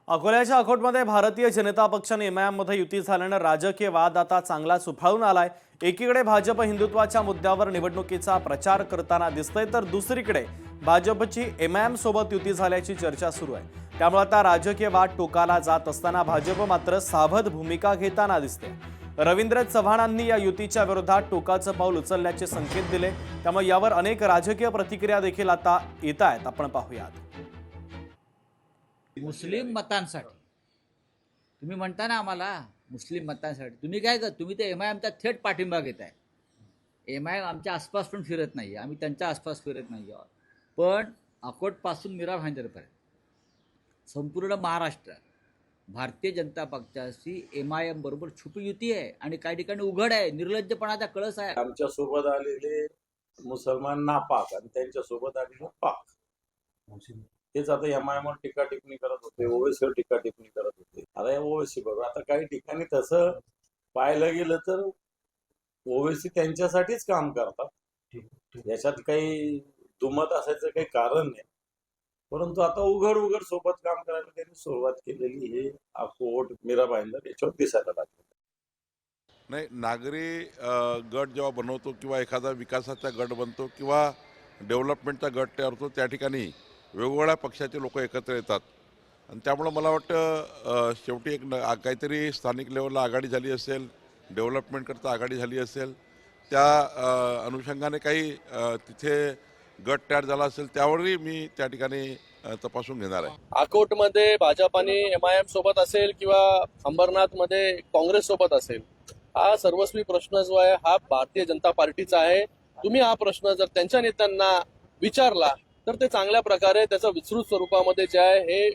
अकोल्याच्या अकोटमध्ये भारतीय जनता पक्षाने एमआयएममध्ये युती झाल्यानं राजकीय वाद आता चांगलाच उफाळून आलाय। एकीकडे भाजप हिंदुत्वाच्या मुद्द्यावर निवडणुकीचा प्रचार करताना दिसतंय, तर दुसरीकडे भाजपची एमआयएम सोबत युती झाल्याची चर्चा सुरू आहे। त्यामुळे आता राजकीय वाद टोकाला जात असताना भाजप मात्र सावध भूमिका घेताना दिसते। रवींद्र चव्हाणांनी या युतीच्या विरोधात टोकाचं पाऊल उचलल्याचे संकेत दिले, त्यामुळे यावर अनेक राजकीय प्रतिक्रिया देखील आता येत आहेत। आपण पाहूयात। मुस्लिम मतांसाठी तुम्ही म्हणता ना, आम्हाला मुस्लिम मतांसाठी तुम्ही काय कर, तुम्ही ते एमआयएमचा थेट पाठिंबा घेताय। एमआयएम आमच्या आसपास पण फिरत नाही, आम्ही त्यांच्या आसपास फिरत नाही आहोत। पण अकोटपासून मीरा भाईंदरपर्यंत संपूर्ण महाराष्ट्रात भारतीय जनता पक्षाची एमआयएम बरोबर छुपी युती आहे आणि काही ठिकाणी उघड आहे। निर्लज्जपणाचा कळस आहे। आमच्या सोबत आलेले मुसलमान नापाक आणि त्यांच्या सोबत आलेले पाक, तेच आता एमआयएमवर टीका टिप्पणी करत होते, ओवेसीवर टीका टिप्पणी करत होते। आता या ओवेसी बरोबर आता काही ठिकाणी तसं पाहायला गेलं तर ओवेसी त्यांच्यासाठीच काम करतात, याच्यात काही दुमत असायचं काही कारण नाही। परंतु आता उघड उघड सोबत काम करायला त्यांनी सुरुवात केलेली हे अकोट मीरा भाईंदर याच्यावर दिसायला लागले। नाही, नागरी गट जेव्हा बनवतो किंवा एखादा विकासाचा गट बनतो किंवा डेव्हलपमेंटचा गट तयार होतो, त्या ठिकाणी वेगवेगळ्या पक्षाचे लोक एकत्र येतात आणि त्यामुळं मला वाटतं शेवटी एक काहीतरी स्थानिक लेवलला आघाडी झाली असेल, डेव्हलपमेंटकरता आघाडी झाली असेल, त्या अनुषंगाने काही तिथे गट तयार झाला असेल, त्यावरही मी त्या ठिकाणी तपासून घेणार आहे। अकोटमध्ये भाजपाने एमआयएम सोबत असेल किंवा अंबरनाथमध्ये काँग्रेस सोबत असेल, हा सर्वस्वी प्रश्न जो आहे हा भारतीय जनता पार्टीचा आहे। तुम्ही हा प्रश्न जर त्यांच्या नेत्यांना विचारला तर ते चांगल्या प्रकारे त्याचं विस्तृत स्वरूपामध्ये जे आहे हे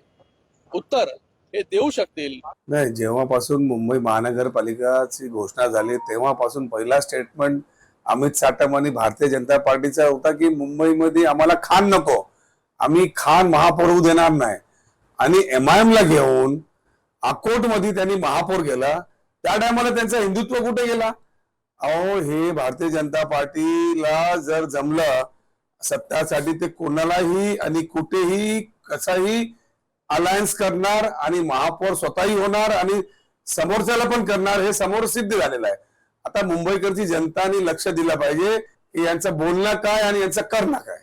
उत्तर हे देऊ शकतील। नाही, जेव्हापासून मुंबई महानगरपालिकाची घोषणा झाली तेव्हापासून पहिला स्टेटमेंट अमित साटम आणि भारतीय जनता पार्टीचा होता की मुंबईमध्ये आम्हाला खान नको, आम्ही खान महापौर होऊ देणार नाही। आणि एमआयएम ला घेऊन अकोटमध्ये त्यांनी महापौर गेला, त्या टायमाला त्यांचा हिंदुत्व कुठे गेला? अहो, हे भारतीय जनता पार्टीला जर जमलं सत्तासाठी ते कोणालाही आणि कुठेही कसाही अलायन्स करणार आणि महापौर स्वतःही होणार आणि समोरच्याला पण करणार, हे समोर सिद्ध झालेलं आहे। आता मुंबईकरची जनताने लक्ष दिलं पाहिजे की यांचं बोलणं काय आणि यांचं करणं काय।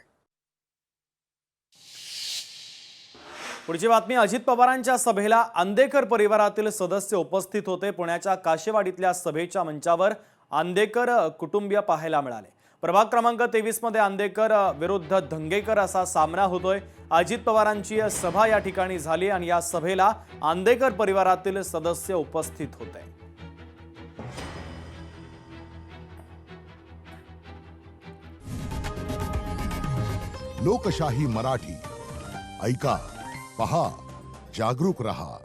पुढची बातमी, अजित पवारांच्या सभेला आंदेकर परिवारातील सदस्य उपस्थित होते। पुण्याच्या काशेवाडीतल्या सभेच्या मंचावर आंदेकर कुटुंबीय पाहायला मिळाले। प्रभाग क्रमांक 23 मध्ये आंदेकर विरुद्ध धंगेकर असा सामना होतोय। अजित पवारांची सभा या ठिकाणी झाली आणि या सभेला आंदेकर परिवारातील सदस्य उपस्थित होते। लोकशाही मराठी ऐका, पहा, जागरूक रहा।